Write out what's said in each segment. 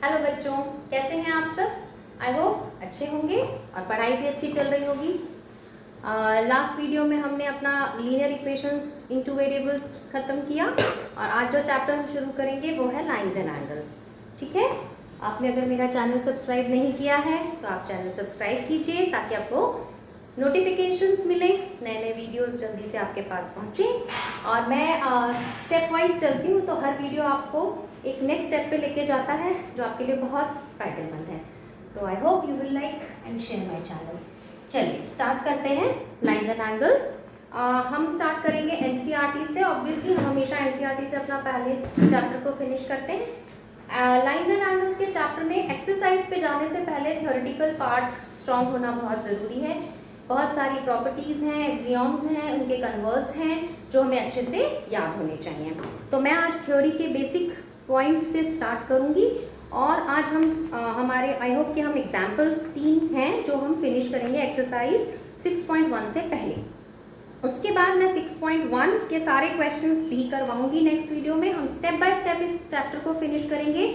Hello बच्चों, कैसे हैं आप सब? आई होप अच्छे होंगे और पढ़ाई भी अच्छी चल रही होगी। लास्ट वीडियो में हमने अपना लीनियर इक्वेशंस इनटू वेरिएबल्स ख़त्म किया और आज जो चैप्टर हम शुरू करेंगे वो है लाइंस एंड एंगल्स। ठीक है, आपने अगर मेरा चैनल सब्सक्राइब नहीं किया है तो आप चैनल सब्सक्राइब कीजिए ताकि आपको नोटिफिकेशंस मिले, नए नए वीडियोस जल्दी से आपके पास पहुँचे। और मैं स्टेप वाइज चलती हूँ तो हर वीडियो आपको एक नेक्स्ट स्टेप पे लेके जाता है जो आपके लिए बहुत फायदेमंद है। तो I hope you will like and share my channel. चलिए स्टार्ट करते हैं लाइंस एंड एंगल्स। हम स्टार्ट करेंगे एनसीईआरटी से। ऑब्वियसली हम हमेशा एनसीईआरटी से अपना पहले चैप्टर को फिनिश करते हैं। लाइंस एंड एंगल्स के चैप्टर में एक्सरसाइज पे जाने से पहले थ्योरेटिकल पार्ट स्ट्रॉन्ग होना बहुत ज़रूरी है। बहुत सारी प्रॉपर्टीज़ हैं, एक्सियोम्स हैं, उनके कन्वर्स हैं जो हमें अच्छे से याद होने चाहिए। तो मैं आज थ्योरी के बेसिक पॉइंट्स से स्टार्ट करूंगी और आज हम हमारे आई होप कि हम एग्जाम्पल्स 3 हैं जो हम फिनिश करेंगे एक्सरसाइज 6.1 से पहले। उसके बाद मैं 6.1 के सारे क्वेश्चंस भी करवाऊंगी नेक्स्ट वीडियो में। हम स्टेप बाय स्टेप इस चैप्टर को फिनिश करेंगे।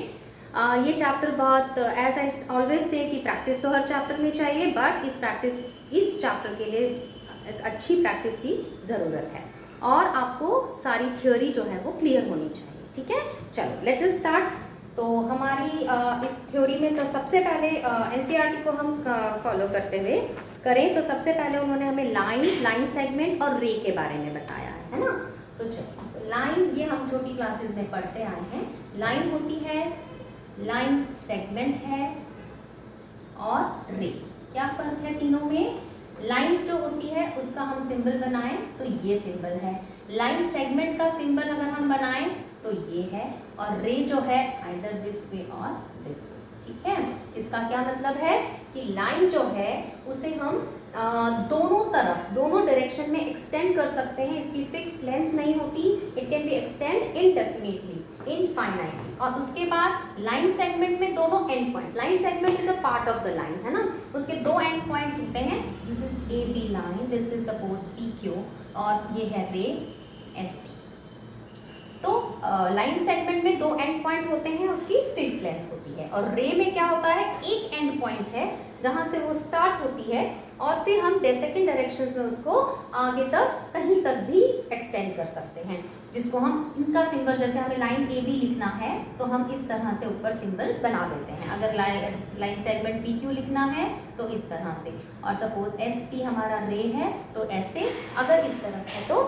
ये चैप्टर बहुत एज आई ऑलवेज से कि प्रैक्टिस तो हर चैप्टर में चाहिए, बट इस चैप्टर के लिए एक अच्छी प्रैक्टिस की ज़रूरत है और आपको सारी थ्योरी जो है वो क्लियर होनी चाहिए। ठीक है, चलो लेट अस स्टार्ट। तो हमारी इस थ्योरी में तो सबसे पहले एनसीईआरटी को हम फॉलो करते हुए करें तो सबसे पहले उन्होंने हमें लाइन सेगमेंट और रे के बारे में बताया है ना। तो चलो लाइन, ये हम छोटी क्लासेस में पढ़ते आए हैं। लाइन होती है, लाइन सेगमेंट है और रे। क्या फर्क है तीनों में? लाइन जो होती है उसका हम सिंबल बनाएं तो ये सिंबल है। लाइन सेगमेंट का सिंबल अगर हम बनाएं तो ये है, और रे जो है आइदर दिस वे और दिस वे। ठीक है, इसका क्या मतलब है कि लाइन जो है उसे हम दोनों तरफ, दोनों डायरेक्शन में एक्सटेंड कर सकते हैं। इसकी फिक्स्ड लेंथ नहीं होती, it can be extend indefinitely, infinitely. और उसके बाद लाइन सेगमेंट में दोनों end point, line segment is a part of the line है ना, उसके दो एंड पॉइंट्स होते हैं। This is A B line, this is suppose P Q और ये है रे एस टी। तो लाइन सेगमेंट में दो एंड पॉइंट होते हैं, उसकी फिक्स लेंथ होती है। और रे में क्या होता है, एक एंड पॉइंट है जहां से वो स्टार्ट होती है और फिर हम सेकंड डायरेक्शंस में उसको आगे तक कहीं तक भी एक्सटेंड कर सकते हैं, जिसको हम इनका सिंबल, जैसे हमें लाइन ए बी लिखना है तो हम इस तरह से ऊपर सिंबल बना देते हैं। अगर लाइन सेगमेंट पी क्यू लिखना है तो इस तरह से, और सपोज एस टी हमारा रे है तो ऐसे, अगर इस तरफ है तो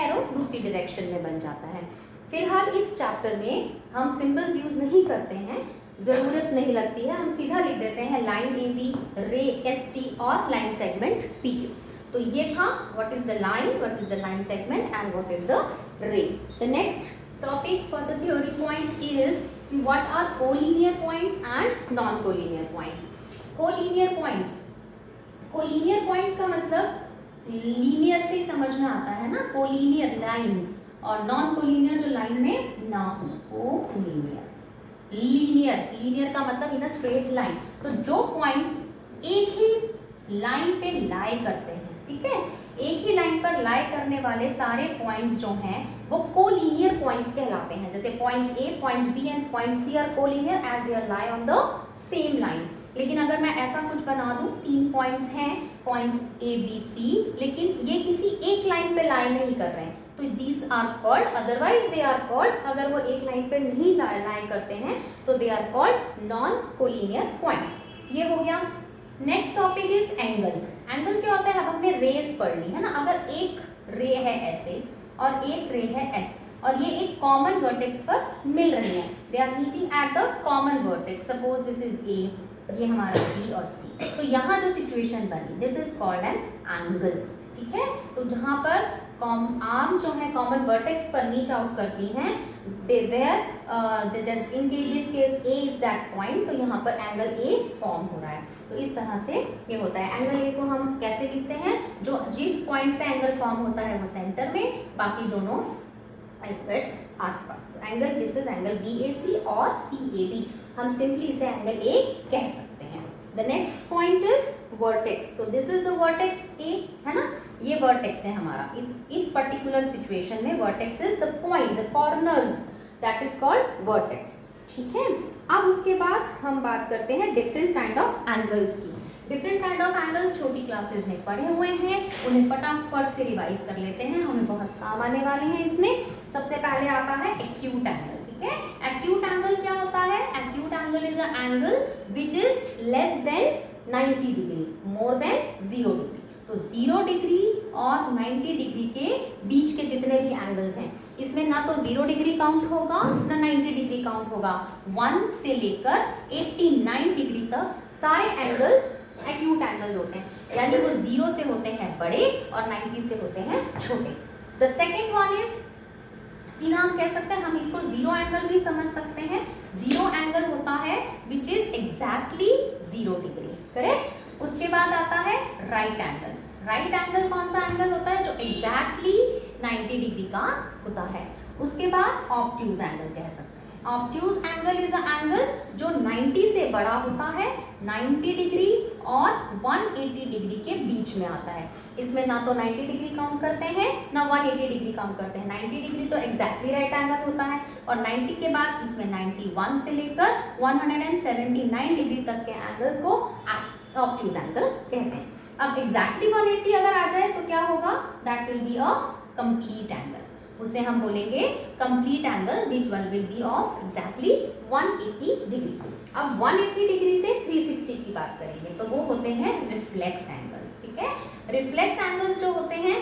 एरो दूसरी डायरेक्शन में बन जाता है। फिलहाल इस चैप्टर में हम सिंबल्स यूज नहीं करते हैं, ज़रूरत नहीं लगती है, हम सीधा लिख देते हैं line A B, ray S T और लाइन सेगमेंट पी क्यू। तो ये था what is the line, what is the line segment and what is the ray. The next topic for the theory point is what are collinear points and non collinear points. Collinear points, collinear points का मतलब linear से ही समझ में आता है ना, collinear line, और non collinear जो लाइन में ना हो, कोलिनियर। लीनियर, लीनियर का मतलब इन अ स्ट्रेट लाइन, तो जो पॉइंट्स एक ही लाइन पे लाई करते हैं, ठीक है, एक ही लाइन पर लाई करने वाले सारे पॉइंट्स जो हैं वो कोलिनियर पॉइंट्स कहलाते हैं। जैसे point A, point B and point C are collinear as they are lie on the same line. लेकिन अगर मैं ऐसा कुछ बना दूं, 3 पॉइंट्स हैं, पॉइंट ए बी सी, लेकिन ये किसी एक लाइन पे लाई नहीं कर रहे हैं, तो these are called, otherwise they are called, अगर वो एक लाइन पे नहीं लाई करते हैं तो they are called non collinear points. ये हो गया। Next topic is angle. Angle क्या होता है, अब हमने रेस पढ़ ली है ना। अगर एक रे है ऐसे और एक रे है ऐसे और ये एक कॉमन वर्टेक्स पर मिल रही है, they are meeting at the common vertex, suppose this is A, ये हमारा बी और सी, तो यहाँ जो सिचुएशन बनी this is called an angle. ठीक है, तो जहाँ पर आर्म्स जो है कॉमन वर्टेक्स पर मीट आउट करती हैं, in this case A is that point, तो यहाँ पर एंगल ए फॉर्म हो रहा है। तो इस तरह से ये होता है। एंगल ए को हम कैसे लिखते हैं, जो जिस पॉइंट पे एंगल फॉर्म होता है वो सेंटर में, बाकी दोनों एलिमेंट्स आसपास। तो angle, this is angle B A C और सी ए बी, हम सिंपली इसे एंगल ए कह सकते हैं। The next point is vertex. तो this is the vertex A, है ना, ये वर्टेक्स है हमारा। इस पर्टिकुलर सिचुएशन में vertex is the point, the corners, that is called vertex. ठीक है। अब उसके बाद हम बात करते हैं डिफरेंट काइंड ऑफ एंगल्स की। डिफरेंट काइंड ऑफ एंगल्स छोटी क्लासेस में पढ़े हुए हैं, उन्हें फटाफट से रिवाइज कर लेते हैं, हमें बहुत काम आने वाले हैं इसमें। सबसे पहले आता है एक्यूट एंगल, ठीक है। एक्यूट एंगल क्या होता है? Acute angle is a angle which is less than 90 degree, more than 0 degree. तो 0 डिग्री और 90 डिग्री के बीच के जितने भी एंगल्स हैं, इसमें ना तो 0 डिग्री काउंट होगा ना 90 डिग्री काउंट होगा। 1 से लेकर 89 डिग्री तक सारे एंगल्स एक्यूट एंगल्स होते हैं, यानी वो 0 से होते हैं बड़े और 90 से होते हैं छोटे। द सेकेंड वन इज, सीधा हम कह सकते हैं, हम इसको 0 एंगल भी समझ सकते हैं। 0 एंगल होता है which is exactly 0 degree, correct. उसके बाद आता है राइट एंगल। राइट एंगल कौन सा एंगल होता है? जो एग्जैक्टली 90 डिग्री का होता है। उसके बाद ऑब्ट्यूज एंगल कह सकते हैं। Obtuse angle is a angle जो 90 से बड़ा होता है, 90 डिग्री और 180 डिग्री के बीच में आता है। इसमें ना तो 90 डिग्री काउंट करते हैं ना 180 डिग्री काउंट करते हैं। 90 डिग्री तो एग्जैक्टली राइट एंगल होता है, और 90 के बाद इसमें 91 से लेकर 179 डिग्री तक के एंगल्स को ऑब्ट्यूज एंगल कहते हैं। अब एग्जैक्टली 180 अगर आ जाए तो क्या होगा? That will be a complete angle, उसे हम बोलेंगे complete angle, which one will be of exactly 180 degree. अब 180 डिग्री से 360 की बात करेंगे तो वो होते हैं रिफ्लेक्स एंगल्स, ठीक है। रिफ्लेक्स एंगल्स जो होते हैं,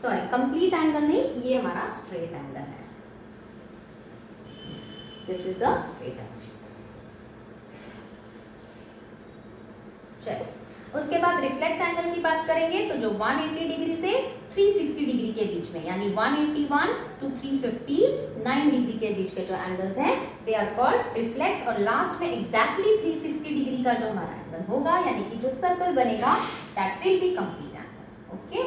सॉरी कंप्लीट एंगल नहीं, ये हमारा स्ट्रेट एंगल है, this is the straight angle. चलो, उसके बाद रिफ्लेक्स एंगल की बात करेंगे तो जो 180 डिग्री से 360 डिग्री के बीच में, यानी 181 टू 359 डिग्री के बीच के जो एंगल्स हैं, दे आर कॉल्ड रिफ्लेक्स। और लास्ट में एग्जैक्टली 360 डिग्री का जो हमारा एंगल होगा, यानी कि जो सर्कल बनेगा, that will be complete angle, okay.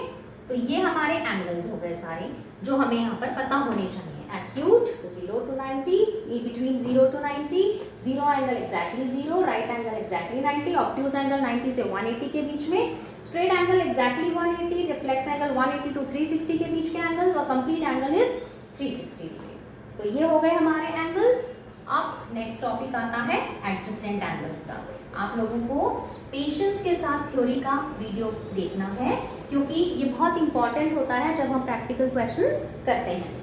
तो ये हमारे एंगल्स हो गए सारे जो हमें यहाँ पर पता होने चाहिए। Acute 0 to 90, between 0 to 90, 0 angle exactly 0, right angle exactly 90, obtuse angle 90 से 180 के बीच में, straight angle exactly 180, reflex angle 180 to 360 के बीच के एंगल्स, और कंप्लीट एंगल इज 360 डिग्री। तो ये हो गए हमारे एंगल्स। अब नेक्स्ट टॉपिक आता है एडजेसेंट एंगल्स का। आप लोगों को पेशेंस के साथ थ्योरी का वीडियो देखना है, क्योंकि ये बहुत इंपॉर्टेंट होता है जब हम प्रैक्टिकल क्वेश्चंस करते हैं।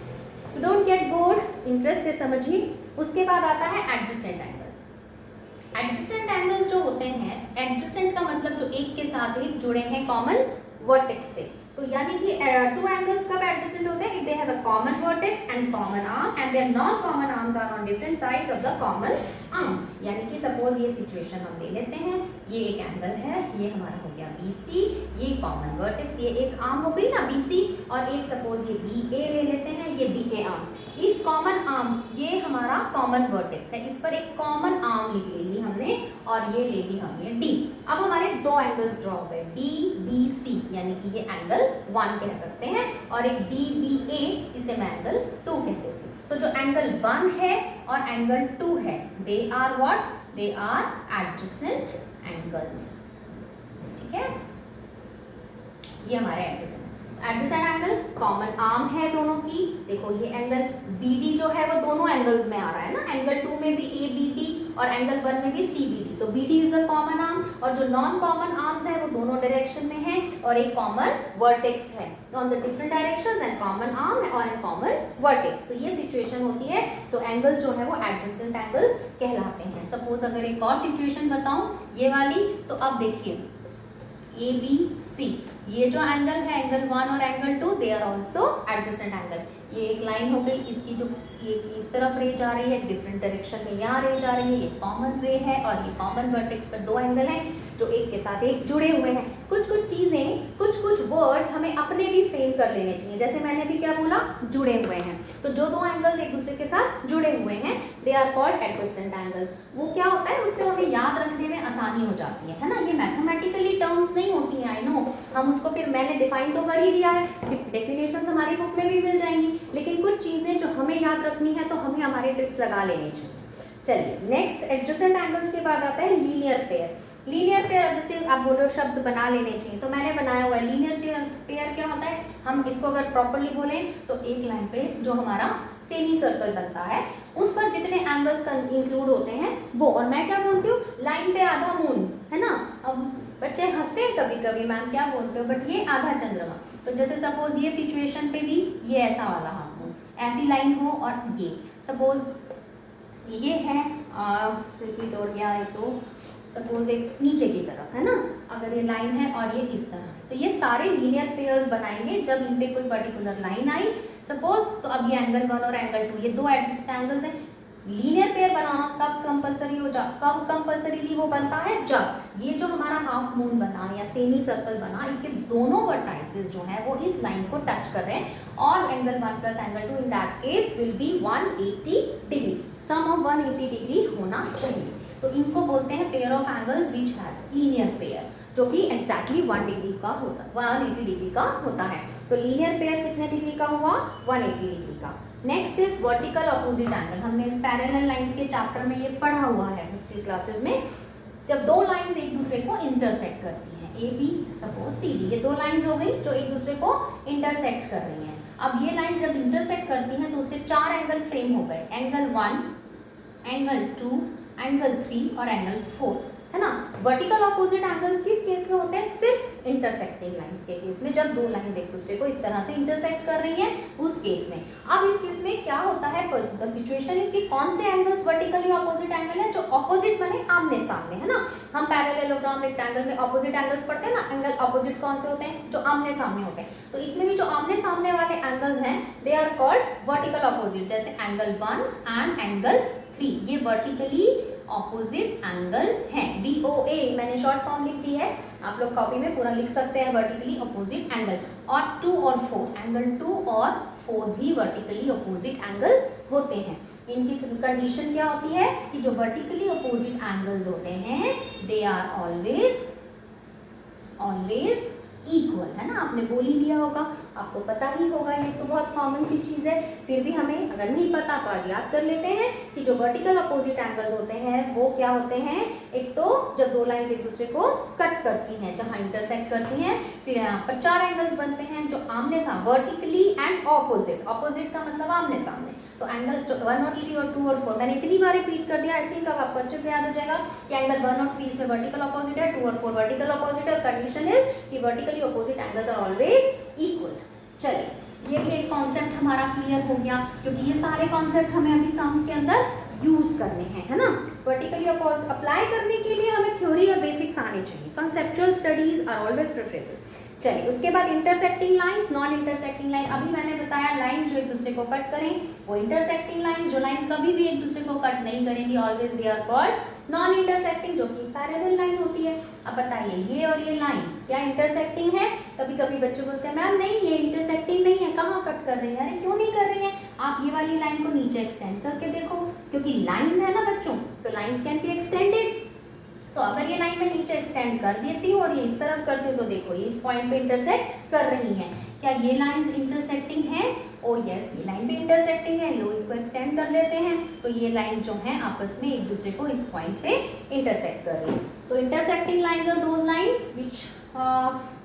So don't get bored, interest से समझिए। उसके बाद आता है एडजेसेंट एंगल्स। एडजेसेंट एंगल्स जो होते हैं, एडजेसेंट का मतलब जो एक के साथ एक जुड़े हैं कॉमन वर्टेक्स से। तो यानी कि टू एंगल्स कब एडजेसेंट होते हैं? If they have a common vertex and common arm and their non common arms are on different sides of the common arm. यानी कि सपोज ये सिचुएशन हम ले लेते हैं, ये एक एंगल है, ये हमारा हो गया BC, ये कॉमन वर्टेक्स, ये एक आर्म हो गई ना BC, और एक सपोज ये BA ले लेते हैं, ये BA आर्म। इस कॉमन आर्म, ये हमारा कॉमन वर्टेक्स है, इस पर एक कॉमन आर्म लिख ली हमने, और ये ले ली हमने D। अब हमारे दो एंगल्स ड्रॉ हो गए, DBC, यानी कि ये एंगल 1 कह सकते हैं, और एक DBA, इसे मैं एंगल 2 कहते हैं। तो जो एंगल 1 है और एंगल 2 है, they are what? They are adjacent angles, ठीक है। ये हमारे एडजेसेंट एंगल, कॉमन आर्म है दोनों की। देखो ये एंगल BD जो है वो दोनों एंगल्स में आ रहा है ना, एंगल 2 में भी ABD और एंगल 1 में भी CBD। तो BD is the common arm, और जो नॉन कॉमन आर्म्स है वो दोनों डायरेक्शन में है, और एक कॉमन वर्टेक्स है on the different directions, and common arm और एन कॉमन वर्टेक्स। तो ये सिचुएशन होती है, तो एंगल्स जो है वो एडजेसेंट एंगल्स कहलाते हैं। सपोज अगर एक और सिचुएशन बताऊं, ये वाली, तो अब देखिए ABC, ये जो एंगल है एंगल 1 और angle 2, they are also adjacent angle. ये एक लाइन हो गई, इसकी जो ये इस तरफ रे जा रही है, डिफरेंट डायरेक्शन में यहाँ रे जा रही है, ये कॉमन रे है, और ये कॉमन वर्टेक्स पर दो एंगल हैं जो एक के साथ एक जुड़े हुए हैं। कुछ कुछ चीज़ें, कुछ कुछ वर्ड्स हमें अपने भी फ्रेम कर लेने चाहिए। जैसे मैंने भी क्या बोला, जुड़े हुए हैं, तो जो दो एंगल्स एक दूसरे के साथ जुड़े हुए हैं, they are called adjacent angles. वो क्या होता है, उससे हमें याद रखने में आसानी हो जाती है ना। ये मैथमेटिकली टर्म्स नहीं होती हैं, आई नो, हम उसको फिर मैंने डिफाइन तो कर ही दिया है, डेफिनेशंस हमारी बुक में भी मिल जाएंगी, लेकिन कुछ चीज़ें जो हमें याद रखनी है तो हमें हमारे ट्रिक्स लगा लेने चाहिए। चलिए नेक्स्ट एडजेसेंट एंगल्स के बाद आता है लीनियर पेयर। लीनियर पेयर, जैसे आप बोल रहे हो शब्द बना लेने चाहिए, तो मैंने बनाया हुआ है। लीनियर पेयर क्या होता है, हम इसको अगर प्रॉपरली बोलें तो एक लाइन पे जो हमारा सेमी सर्कल बनता है, उस पर जितने एंगल्स इंक्लूड होते हैं वो। और मैं क्या बोलती हूँ, लाइन पे आधा मून, है ना। अब बच्चे हंसते हैं कभी कभी, मैम क्या बोलते हो, बट ये आधा चंद्रमा। तो जैसे सपोज ये सिचुएशन पे भी ये ऐसा वाला हाफ मून, ऐसी लाइन हो, और ये सपोज ये है रिपीट हो गया है, तो सपोज एक नीचे की तरफ है ना, अगर ये लाइन है और ये इस तरह, तो ये सारे लीनियर पेयर्स बनाएंगे जब इन पे कोई पर्टिकुलर लाइन आई सपोज। तो अब ये एंगल 1 और एंगल 2, ये दो एडजस्ट एंगल्स हैं। लीनियर पेयर बनाना कब कंपलसरी हो कब कंपलसरीली वो बनता है, जब ये जो हमारा हाफ मून बना या सेमी सर्कल बना, इसके दोनों वर्टाइसेस जो है वो इस लाइन को टच कर रहे हैं, और angle 1 plus angle 2 in that case will be 180 degree, sum of 180 degree होना चाहिए। तो इनको बोलते हैं pair of angles which has linear pair, जो कि एग्जैक्टली 1 डिग्री का होता है, 180 डिग्री का होता है। तो लीनियर पेयर कितने डिग्री का हुआ, 180 डिग्री का। Next is vertical opposite angle. हमने पैरेलल लाइंस के चैप्टर में ये पढ़ा हुआ है पिछली क्लासेस में। जब दो लाइंस एक दूसरे को इंटरसेक्ट करती हैं, A B suppose C D, ये दो लाइंस हो गई जो एक दूसरे को इंटरसेक्ट कर रही हैं। अब ये लाइंस जब इंटरसेक्ट करती हैं तो उससे 4 एंगल फ्रेम हो गए, एंगल 1, एंगल 2, एंगल 3 और एंगल 4, है ना। वर्टिकल ऑपोजिट एंगल्स किस केस में होते हैं, सिर्फ इंटरसेक्टिंग लाइंस के केस में, जब दो लाइंस एक दूसरे को इस तरह से इंटरसेक्ट कर रही हैं उस केस में। अब इस केस में क्या होता है, द सिचुएशन इज कि कौन से एंगल्स वर्टिकली ऑपोजिट एंगल है, जो ऑपोजिट बने आमने सामने, है ना। हम पैरेललोग्राम रेक्टेंगल में ऑपोजिट एंगल्स पढ़ते हैं ना, एंगल ऑपोजिट कौन से होते हैं, जो आमने सामने होते हैं। तो इसमें भी जो आमने सामने वाले एंगल्स हैं they are called vertical opposite, जैसे एंगल 1 एंड एंगल 3, ये वर्टिकली ऑपोजिट एंगल है। VOA मैंने शॉर्ट फॉर्म लिख दी है, आप लोग कॉपी में पूरा लिख सकते हैं, वर्टिकली ऑपोजिट एंगल। और 2 और 4, एंगल 2 और 4 भी वर्टिकली ऑपोजिट एंगल होते हैं। इनकी कंडीशन क्या होती है कि जो वर्टिकली ऑपोजिट एंगल्स होते हैं दे आर ऑलवेज इक्वल, है ना। आपने बोल ही लिया होगा, आपको पता ही होगा, ये तो बहुत कॉमन सी चीज़ है। फिर भी हमें अगर नहीं पता तो आज याद कर लेते हैं कि जो वर्टिकल अपोजिट एंगल्स होते हैं वो क्या होते हैं। एक तो जब दो लाइंस एक दूसरे को कट करती हैं, जहाँ इंटरसेक्ट करती हैं, फिर यहाँ पर 4 एंगल्स बनते हैं जो आमने सामने, वर्टिकली एंड ऑपोजिट, ऑपोजिट का मतलब आमने सामने। तो एंगल 1 और 3 और 2 और 4 मैंने इतनी बार रिपीट कर दिया, आई थिंक अब आपको अच्छे से याद हो जाएगा कि एंगल 1 और 3 इसमें वर्टिकल ऑपोजिट है, 2 और 4 वर्टिकल ऑपोजिट है। कंडीशन इज कि vertically opposite angles are always equal. चलिए, ये भी एक कॉन्सेप्ट हमारा क्लियर हो गया, क्योंकि ये सारे कॉन्सेप्ट हमें अभी सम्स के अंदर यूज करने हैं, है ना। वर्टिकली अप्लाई करने के लिए हमें थ्योरी और बेसिक्स आने चाहिए, conceptual studies are always preferable. चलिए, उसके बाद intersecting lines, non intersecting line. अभी मैंने बताया लाइंस जो एक दूसरे को कट करें वो इंटरसेक्टिंग लाइंस, जो लाइन कभी भी एक दूसरे को कट नहीं करेंगी always they are called non intersecting, जो कि पैरेलल लाइन होती है। अब बताइए, ये और ये लाइन क्या इंटरसेक्टिंग है? कभी कभी बच्चे बोलते हैं मैम नहीं ये इंटरसेक्टिंग नहीं है, कहाँ कट कर रही है? अरे क्यों नहीं कर रही है? आप ये वाली लाइन को नीचे एक्सटेंड करके देखो, क्योंकि लाइंस है ना बच्चों, तो लाइंस कैन बी एक्सटेंडेड। तो अगर ये लाइन मैं नीचे एक्सटेंड कर देती हूँ और ये इस तरफ करती हूँ, तो देखो ये इस पॉइंट पे इंटरसेक्ट कर रही हैं। क्या ये लाइंस इंटरसेक्टिंग है? ओ यस, ये लाइन भी इंटरसेक्टिंग है। लो, इसको एक्सटेंड कर लेते हैं, तो ये लाइंस जो हैं आपस में एक दूसरे को इस पॉइंट पे इंटरसेक्ट कर रही हैं। तो intersecting lines are those lines which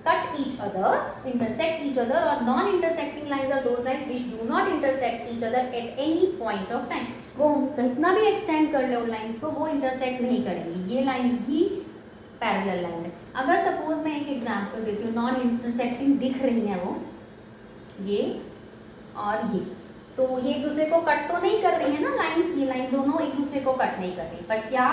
cut each other, intersect each other, और non intersecting lines are those lines which do not intersect each other at any point of time. वो कितना भी extend कर ले उन लाइंस को, वो intersect नहीं करेंगी। ये लाइंस भी पैरेलल लाइंस है। अगर सपोज मैं एक एग्जांपल देती हूँ, नॉन इंटरसेक्टिंग दिख रही हैं वो, ये और ये, तो ये एक दूसरे को कट तो नहीं कर रही है ना लाइंस, ये लाइन दोनों एक दूसरे को कट नहीं कर रही, पर क्या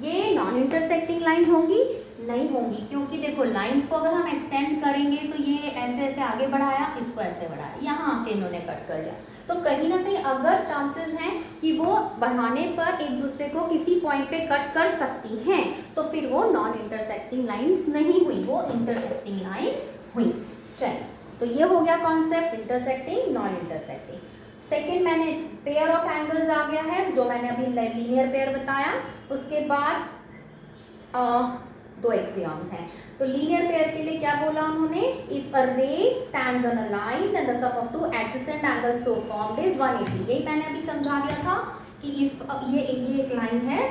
ये नॉन इंटरसेक्टिंग लाइंस होंगी? नहीं होंगी, क्योंकि देखो लाइंस को अगर हम एक्सटेंड करेंगे तो ये ऐसे ऐसे आगे बढ़ाया, इसको ऐसे बढ़ाया, यहाँ आके इन्होंने कट कर लिया, तो कहीं ना कहीं अगर चांसेस हैं कि वो बढ़ाने पर एक दूसरे को किसी पॉइंट पे कट कर सकती हैं, तो फिर वो नॉन इंटरसेक्टिंग लाइंस नहीं हुई, वो इंटरसेक्टिंग लाइंस हुई। चलिए, तो ये हो गया concept intersecting non intersecting. Second मैंने पेयर ऑफ एंगल्स आ गया है, जो मैंने अभी लीनियर पेयर बताया। उसके बाद दो एक्सियम्स हैं। तो लीनियर पेयर के लिए क्या बोला उन्होंने? If a ray stands on a line then the sum of two adjacent angles so formed is 180। यही मैंने अभी समझा दिया था कि इफ ये एक लाइन है,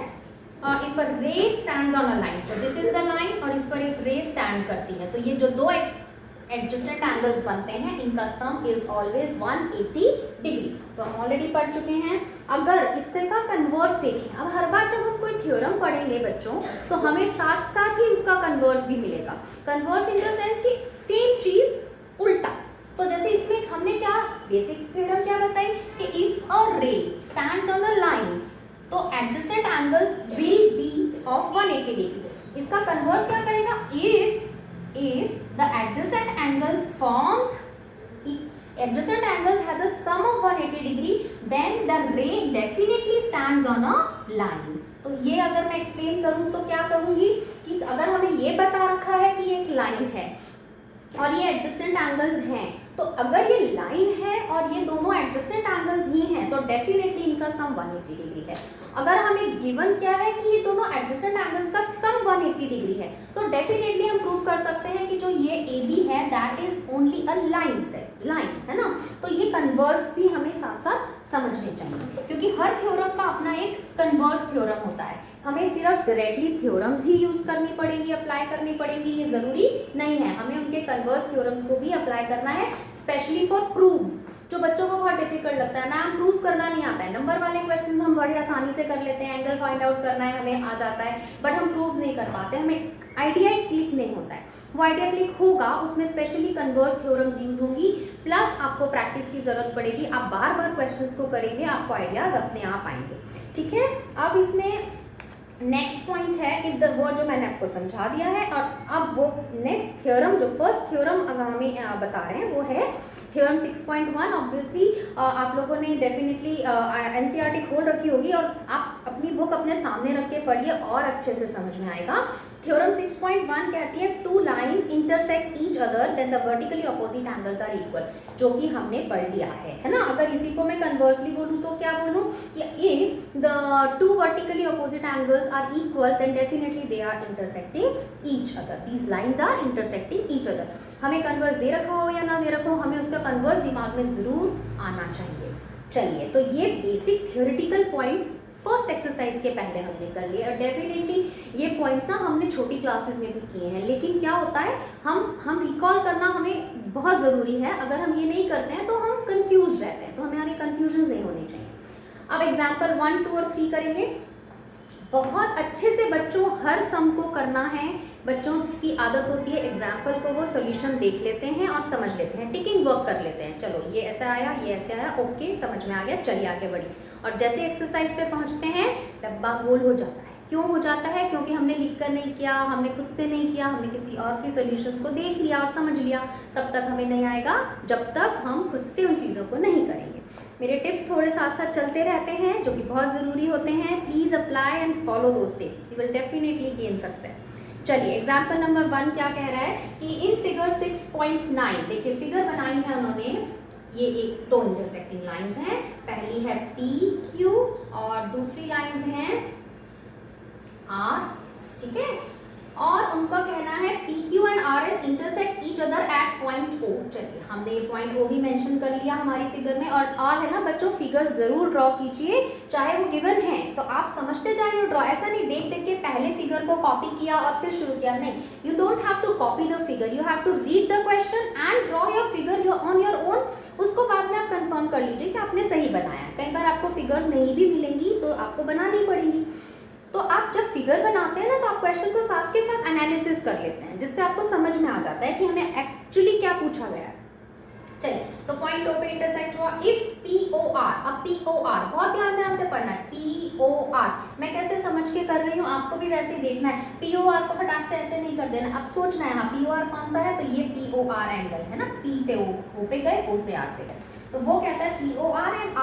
if a ray stands on a line, तो दिस इज द लाइन और इस पर एक रे स्टैंड करती है, तो ये जो दो एडजेसेंट एंगल्स बनते हैं, इनका सम इज ऑलवेज 180 डिग्री। तो हम ऑलरेडी पढ़ चुके हैं। अगर इसका कन्वर्स देखें, अब हर बार जब हम कोई थ्योरम पढ़ेंगे बच्चों तो हमें साथ साथ ही उसका कन्वर्स भी मिलेगा। कन्वर्स इन द सेंस कि सेम चीज उल्टा। तो जैसे इसमें हमने क्या बेसिक थ्योरम क्या बताई कि if a ray stands on a line तो adjacent angles will be of 180 degree. इसका कन्वर्स क्या करेगा, if the adjacent angles has a sum of 180 degree then the ray definitely stands on a line। तो ये अगर मैं explain करूं तो क्या करूंगी कि अगर हमें ये बता रखा है कि ये एक लाइन है और ये एडजेसेंट एंगल्स हैं, तो अगर ये लाइन है और ये दोनों एडजेसेंट एंगल्स ही हैं तो डेफिनेटली इनका सम 180 डिग्री है। अगर हमें गिवन क्या है कि ये दोनों एडजेसेंट एंगल्स का सम 180 डिग्री है तो डेफिनेटली हम प्रूव कर सकते हैं कि जो ये AB है that is only a line है ना। तो ये कन्वर्स भी हमें साथ साथ समझने चाहिए क्योंकि हर थ्योरम का अपना एक कन्वर्स थ्योरम होता है। हमें सिर्फ डायरेक्टली थ्योरम्स ही यूज करनी पड़ेंगी, अप्लाई करनी पड़ेंगी, ये जरूरी नहीं है। हमें उनके कन्वर्स थ्योरम्स को भी अप्लाई करना है, स्पेशली फॉर प्रूव्स जो बच्चों को बहुत डिफिकल्ट लगता है। मैम प्रूफ करना नहीं आता है। नंबर वाले क्वेश्चंस हम बड़ी आसानी से कर लेते हैं, एंगल फाइंड आउट करना है हमें आ जाता है, बट हम प्रूव्स नहीं कर पाते, हमें आइडिया क्लिक नहीं होता है। वो आइडिया क्लिक होगा उसमें स्पेशली कन्वर्स थ्योरम्स यूज होंगी, प्लस आपको प्रैक्टिस की जरूरत पड़ेगी। आप बार बार क्वेश्चंस को करेंगे, आपको आइडियाज अपने आप आएंगे। ठीक है, अब इसमें नेक्स्ट पॉइंट है कि वो जो मैंने आपको समझा दिया है, और अब वो नेक्स्ट थ्योरम जो फर्स्ट थ्योरम अगर हमें बता रहे हैं वो है थ्योरम 6.1। ऑब्वियसली आप लोगों ने डेफिनेटली एनसीईआरटी खोल रखी होगी और आप अपनी बुक अपने सामने रख के पढ़िए और अच्छे से समझ में आएगा। थ्योरम 6.1 कहती है two lines intersect each other then the vertically opposite angles are equal, जो कि हमने पढ़ लिया है ना। अगर इसी को मैं कन्वर्सली बोलूँ तो क्या बोलूँ कि if the two vertically opposite angles are equal then definitely they are intersecting each other, these lines are intersecting each other. हमें कन्वर्स दे रखा हो या ना दे रखा हो, हमें उसका कन्वर्स दिमाग में जरूर आना चाहिए। चलिए, तो ये basic theoretical points first exercise के पहले हमने कर लिए, और डेफिनेटली ये पॉइंट्स ना हमने छोटी क्लासेस में भी किए हैं, लेकिन क्या होता है हम रिकॉल करना हमें बहुत ज़रूरी है। अगर हम ये नहीं करते हैं तो हम कंफ्यूज रहते हैं, तो हमारे कन्फ्यूजन नहीं होने चाहिए। अब एग्जाम्पल 1, 2 और 3 करेंगे। बहुत अच्छे से बच्चों हर सम को करना है। बच्चों की आदत होती है एग्जाम्पल को वो सोल्यूशन देख लेते हैं और समझ लेते हैं, टिकिंग वर्क कर लेते हैं। चलो ये ऐसा आया, ये ऐसे आया, ओके समझ में आ गया, चलिए आगे बढ़िए। और जैसे एक्सरसाइज पे पहुंचते हैं डब्बा गोल हो जाता है। क्यों हो जाता है? क्योंकि हमने लिख कर नहीं किया, हमने खुद से नहीं किया, हमने किसी और के सोल्यूशंस को देख लिया और समझ लिया। तब तक हमें नहीं आएगा जब तक हम खुद से उन चीज़ों को नहीं करेंगे। मेरे टिप्स थोड़े साथ साथ चलते रहते हैं जो कि बहुत ज़रूरी होते हैं। Please apply and follow those tips, you will definitely gain success. चलिए एग्जाम्पल नंबर 1 क्या कह रहा है कि इन फिगर 6.9, देखिए फिगर बनाई है उन्होंने, ये एक दो इंटरसेक्टिंग लाइंस हैं, पहली है PQ और दूसरी लाइंस हैं RS, ठीक है। और उनका कहना है PQ and RS intersect each other at point O। चलिए हमने ये पॉइंट O भी मेंशन कर लिया हमारी फिगर में। और R है ना बच्चों, फिगर जरूर ड्रॉ कीजिए, चाहे वो गिवन है तो आप समझते जाइए ड्रॉ। ऐसा नहीं देख देख के पहले फिगर को कॉपी किया और फिर शुरू किया, नहीं। You don't have to copy the figure, you have to read the question and draw your figure on your own. उसको बाद में आप कंफर्म कर लीजिए कि आपने सही बनाया। कई बार आपको फिगर नहीं भी मिलेंगी तो आपको बनानी पड़ेगी। तो आप जब फिगर बनाते हैं ना तो आप क्वेश्चन को साथ के साथ एनालिसिस कर लेते हैं, जिससे आपको समझ में आ जाता है कि हमें एक्चुअली क्या पूछा गया है। चलिए तो पॉइंट O पे इंटरसेक्ट हुआ। इफ POR, अब POR बहुत ध्यान से पढ़ना है। POR मैं कैसे समझ के कर रही हूँ, आपको भी वैसे ही देखना है। POR को फटाक से ऐसे नहीं कर देना, अब सोचना है हाँ POR कौन सा है, तो ये POR एंगल है ना। P पे O पे गए, O से R पे गए, तो वो कहता है POR एंड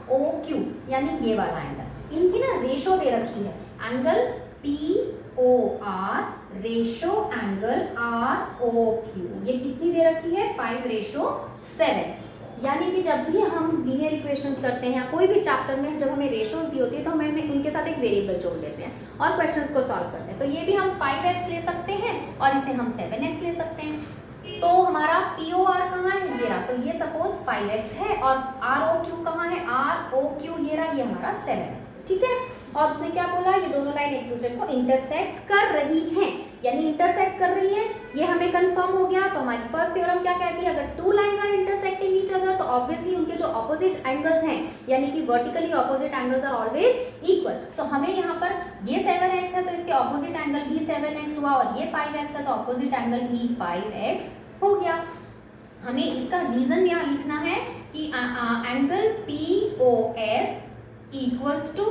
ROQ यानी ये वाला एंगल। इनकी ना रेशो दे रखी है, angle POR ratio angle ROQ, ये कितनी दे रखी है 5:7। यानी कि जब भी हम लीनियर इक्वेशंस करते हैं या कोई भी चैप्टर में जब हमें रेशोज दी होती है तो हमें उनके साथ एक वेरिएबल जोड़ लेते हैं और क्वेश्चंस को सॉल्व करते हैं। तो ये भी हम 5x ले सकते हैं और इसे हम 7x ले सकते हैं। तो हमारा POR कहाँ है, ये रहा, तो ये सपोज 5x है और ROQ कहाँ है, ROQ ये रहा, ये हमारा 7x है। ठीक है। और उसने क्या बोला, ये दोनों लाइन एक दूसरे को इंटरसेक्ट कर रही हैं, यानी इंटरसेक्ट कर रही है, ये हमें कंफर्म हो गया। तो हमारी फर्स्ट थ्योरम क्या कहती है, अगर two lines are intersecting each other तो ऑब्वियसली उनके जो ऑपोजिट एंगल्स हैं, यानी कि vertically opposite angles are always equal. तो हमें यहाँ पर ये 7x है तो इसके ऑपोजिट एंगल भी 7x हुआ, और ये 5x है तो ऑपोजिट एंगल भी 5x हो गया। हमें इसका रीजन यहाँ लिखना है कि angle POS equals to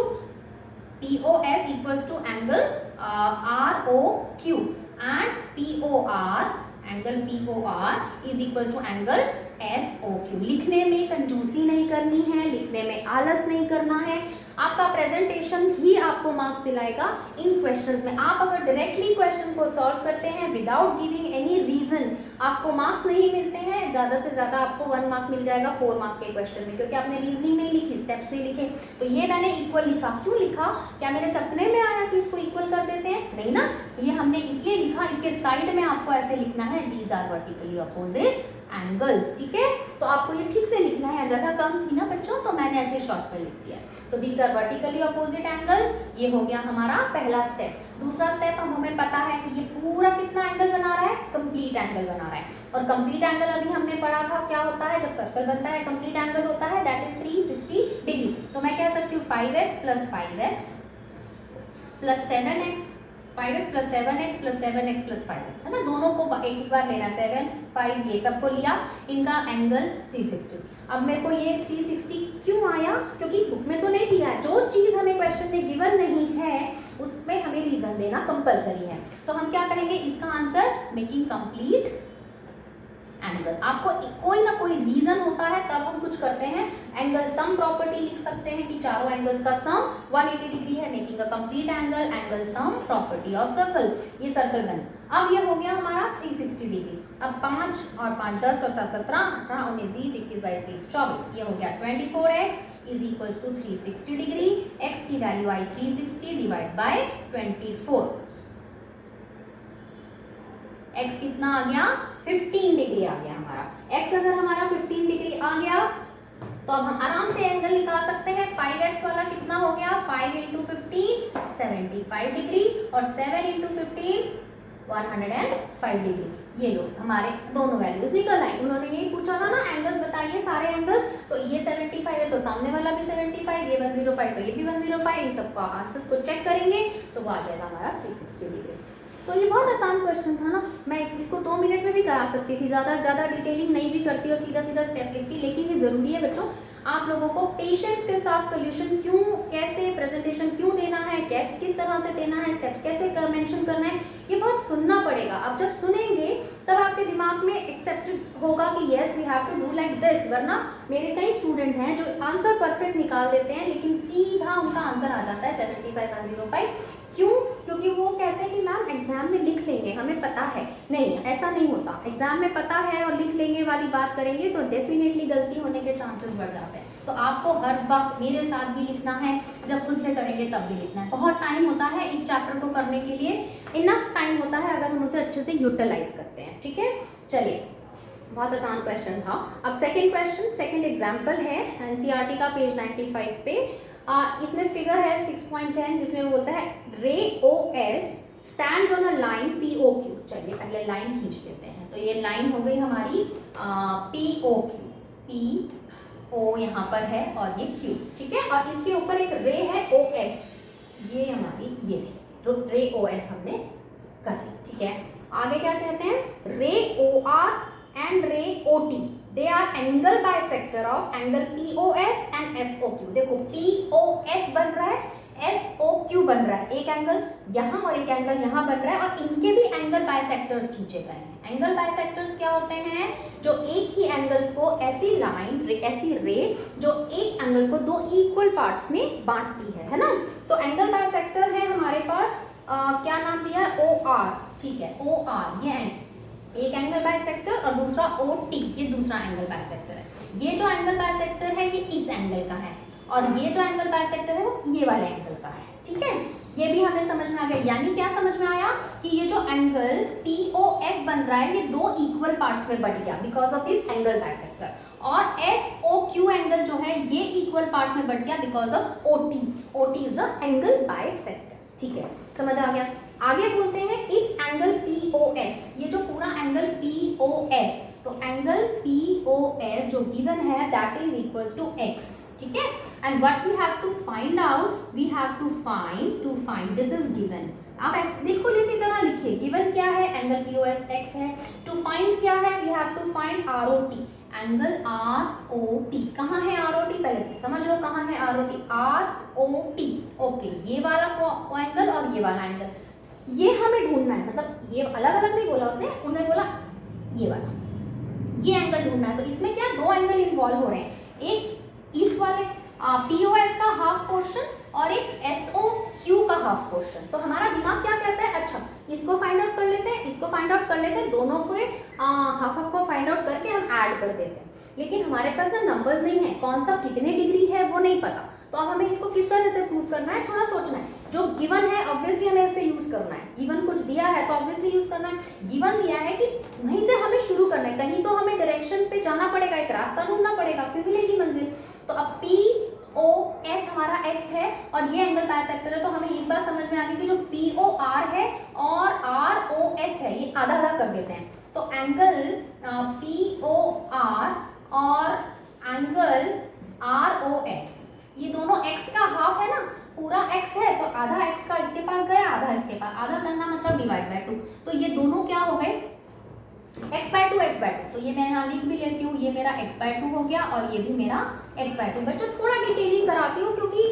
angle ROQ and angle POR is equals to angle SOQ। लिखने में कंजूसी नहीं करनी है, लिखने में आलस नहीं करना है। आपका प्रेजेंटेशन ही आपको मार्क्स दिलाएगा इन क्वेश्चंस में। आप अगर डायरेक्टली क्वेश्चन को सॉल्व करते हैं विदाउट गिविंग एनी रीजन, आपको मार्क्स नहीं मिलते हैं। ज़्यादा से ज़्यादा आपको 1 मार्क मिल जाएगा 4 मार्क के क्वेश्चन में, क्योंकि आपने रीजनिंग नहीं लिखी, स्टेप्स नहीं लिखे। तो ये मैंने इक्वल लिखा, क्यों लिखा, क्या मेरे सपने में आया कि इसको इक्वल कर देते हैं, नहीं ना, ये हमने इसलिए लिखा। इसके साइड में आपको ऐसे लिखना है, these are vertically opposite angles, ठीक है। तो आपको ये ठीक से लिखना है, जगह कम थी ना बच्चों, तो मैंने ऐसे शॉर्ट में लिख दिया। तो these are vertically opposite angles, ये हो गया हमारा पहला स्टेप। दूसरा स्टेप हमें पता है कि ये पूरा कितना एंगल बना रहा है, कंप्लीट एंगल बना रहा है। और कंप्लीट एंगल अभी हमने पढ़ा था क्या होता है, जब सर्कल बनता है कंप्लीट एंगल होता है दैट इज 360 डिग्री। तो मैं कह सकती हूँ 5x plus 5x plus 7x, 5x plus 7x plus 7x plus 5x, है ना, दोनों को एक बार लेना, 7 5 ये सबको लिया, इनका एंगल 360। अब मेरे को ये 360 क्यों आया, क्योंकि बुक में तो नहीं दिया है। जो चीज़ हमें क्वेश्चन में गिवन नहीं है उसमें हमें रीजन देना कंपलसरी है। तो हम क्या करेंगे, इसका आंसर मेकिंग कंप्लीट एंगल। आपको कोई ना कोई रीजन होता है तब हम कुछ करते हैं। एंगल सम प्रॉपर्टी लिख सकते हैं कि चारों एंगल्स का सम 180 डिग्री है, making a complete angle, angle sum property of circle. ये सर्कल बना। अब ये हो गया हमारा 360 डिग्री। अब 5 और 5 10 और 7 17 18 19 20 21 22 23 24, ये हो गया 24x is equals to 360 degree. x की वैल्यू आई 360 डिवाइड बाय 24। x कितना आ गया, 15 डिग्री आ गया हमारा। x अगर हमारा 15 डिग्री आ गया तो अब हम आराम से एंगल निकाल सकते हैं। 5x वाला कितना हो गया, 5 इंटू 15 75 डिग्री, और 7 इंटू 15 105 डिग्री। ये लो हमारे दोनों वैल्यूज निकल आई। उन्होंने यही पूछा था ना, एंगल्स बताइए सारे एंगल्स, तो ये 75 है तो सामने वाला भी 75, ये 105 तो ये भी 105। इन सबको आंसर्स को चेक करेंगे तो वो आ जाएगा हमारा 360 डिग्री। तो ये बहुत आसान क्वेश्चन था ना, मैं इसको 2 मिनट में भी करा सकती थी, ज़्यादा डिटेलिंग नहीं भी करती और सीधा स्टेप लिखती। लेकिन ये ज़रूरी है बच्चों, आप लोगों को पेशेंस के साथ सोल्यूशन क्यों, कैसे प्रेजेंटेशन क्यों देना है, कैसे किस तरह से देना है, स्टेप्स कैसे मेंशन करना है, ये बहुत सुनना पड़ेगा। आप जब सुनेंगे तब आपके दिमाग में एक्सेप्टेड होगा कि yes we have to do like this. वरना मेरे कई स्टूडेंट हैं जो आंसर परफेक्ट निकाल देते हैं लेकिन सीधा उनका आंसर आ जाता है 75 105। क्यों? क्योंकि वो कहते हैं कि मैम एग्जाम में लिख लेंगे, हमें पता है। नहीं, ऐसा नहीं होता। एग्जाम में पता है और लिख लेंगे वाली बात करेंगे तो डेफिनेटली गलती होने के चांसेस बढ़ जाते हैं। तो आपको हर वक्त मेरे साथ भी लिखना है, जब खुद से करेंगे तब भी लिखना है। बहुत टाइम होता है एक चैप्टर को करने के लिए, इनफ टाइम होता है अगर हम उसे अच्छे से यूटिलाइज करते हैं। ठीक है, चलिए, बहुत आसान क्वेश्चन था। अब सेकंड क्वेश्चन, सेकंड एग्जाम्पल है एनसीईआरटी का, पेज 95 पे। इसमें फिगर है 6.10 जिसमें वो बोलता है रे OS stands on a line POQ। चलिए पहले लाइन खींच लेते हैं। तो ये लाइन हो गई हमारी POQ, PO यहाँ पर है और ये Q, ठीक है। और इसके ऊपर एक रे है OS, ये हमारी ये रे OS हमने कर ली, ठीक है। आगे क्या कहते हैं, रे OR एंड रे OT they R angle bisector of angle POS and SOQ। देखो POS बन रहा है, SOQ बन रहा है, एक एंगल यहाँ और एक एंगल यहाँ बन रहा है और इनके भी एंगल बाइसेक्टर्स खींचे गए हैं। एंगल बाइसेक्टर्स क्या होते हैं, जो एक ही एंगल को ऐसी लाइन ऐसी रे जो एक एंगल को 2 इक्वल पार्ट्स में बांटती है ना। तो एंगल बाइसेक्टर है हमारे पास क्या नाम दिया है, OR, ठीक है। OR ये एक एंगल बाइसेक्टर और दूसरा OT ये दूसरा एंगल बाइसेक्टर है। ये जो एंगल बाइसेक्टर है ये इस एंगल का है और ये जो एंगल बाइसेक्टर है वो ये वाले एंगल का है, ठीक है। ये भी हमें समझ में आ गया। यानी क्या समझ में आया कि ये जो एंगल POS बन रहा है ये 2 इक्वल पार्ट्स में बट गया because of this angle bisector. और एस ओ क्यू एंगल जो है ये इक्वल पार्ट्स में बढ़ गया because of OT. OT is the angle bisector. ठीक है, समझ आ गया। आगे बोलते हैं इफ एंगल पीओएस, ये जो पूरा एंगल पीओएस, तो एंगल पीओएस जो गिवन है that is equals to X. ठीक है, and what we have to find out, we have to find this is given. आप बिल्कुल इसी तरह लिखिए, गिवन क्या है, एंगल पीओएस एक्स है, टू फाइंड क्या है, we have to find ROT, angle ROT. कहाँ है आरओटी, पहले तो समझ लो कहाँ है आरओटी, आरओटी। ओके, ये वाला एंगल और ये वाला एंगल, ये हमें ढूंढना है, मतलब ये अलग अलग नहीं बोला उसने, उन्होंने बोला ये वाला, ये एंगल ढूंढना है। तो इसमें क्या दो एंगल इन्वॉल्व हो रहे हैं, एक इस वाले पीओएस का हाफ पोर्शन और एक एसओ क्यू का हाफ पोर्शन। तो हमारा दिमाग क्या कहता है, अच्छा इसको फाइंड आउट कर लेते हैं, इसको फाइंड आउट कर लेते हैं, दोनों को हाफ हाफ को फाइंड आउट करके हम ऐड कर देते हैं। लेकिन हमारे पास ना नंबर्स नहीं है, कौन सा कितने डिग्री है वो नहीं पता, तो अब हमें इसको किस तरह से प्रूव करना है, थोड़ा सोचना है। जो गिवन है ऑब्वियसली हमें उसे यूज करना है, गिवन कुछ दिया है तो ऑब्वियसली यूज करना है। गिवन दिया है कि वहीं से हमें शुरू करना है, कहीं तो हमें डायरेक्शन पे जाना पड़ेगा, एक रास्ता ढूंढना पड़ेगा, फिर मिलेगी मंजिल। तो अब पी ओ एस हमारा एक्स है और ये एंगल बाइसेक्टर है, तो हमें एक बात समझ में आ गई कि जो पी ओ आर है और आर ओ एस है ये आधा आधा कर देते हैं। तो एंगल पी ओ आर और एंगल आर ओ एस, ये दोनों x का हाफ है ना, पूरा x है तो आधा x का इसके पास गया, आधा इसके पास, आधा करना मतलब डिवाइड बाय 2, तो ये दोनों क्या हो गए x बाय 2 x बाय 2। तो ये मैं यहाँ लिख भी लेती हूँ, ये मेरा x बाय 2 हो गया और ये भी मेरा x बाय 2। बच्चों थोड़ा डिटेलिंग कराती हूँ क्योंकि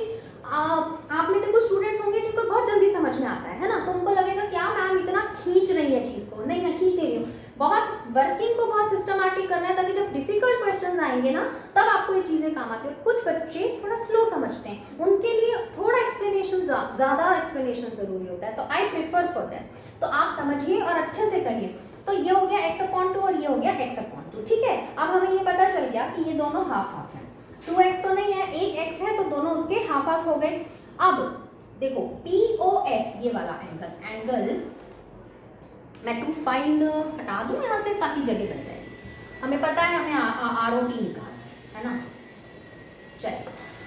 आप में से कुछ स्टूडेंट्स होंगे जिनको बहुत जल्दी समझ में आता है ना, तो उनको लगेगा क्या मैम इतना खींच रही है चीज को। नहीं, मैं खींच नहीं रही हूँ, बहुत वर्किंग को बहुत सिस्टमैटिक करना है ताकि जब डिफिकल्ट क्वेश्चंस आएंगे ना तब आपको ये चीजें काम आती है। और कुछ बच्चे थोड़ा स्लो समझते हैं, उनके लिए थोड़ा एक्सप्लेनेशन, ज्यादा एक्सप्लेनेशन जरूरी होता है, तो आई प्रेफर फॉर दैट। तो आप समझिए और अच्छे से करिए। तो ये हो गया x/2 और ये हो गया x/2। ठीक है, अब हमें ये पता चल गया कि ये दोनों हाफ हाफ है, 2x तो नहीं है, एक x है, तो दोनों उसके हाफ हाफ हो गए। अब देखो POS ये वाला एंगल मैं टू फाइंड हटा दूं यहाँ से ताकि जगह बच जाएगी। हमें पता है हमें ROT निकालना है ना। चलिए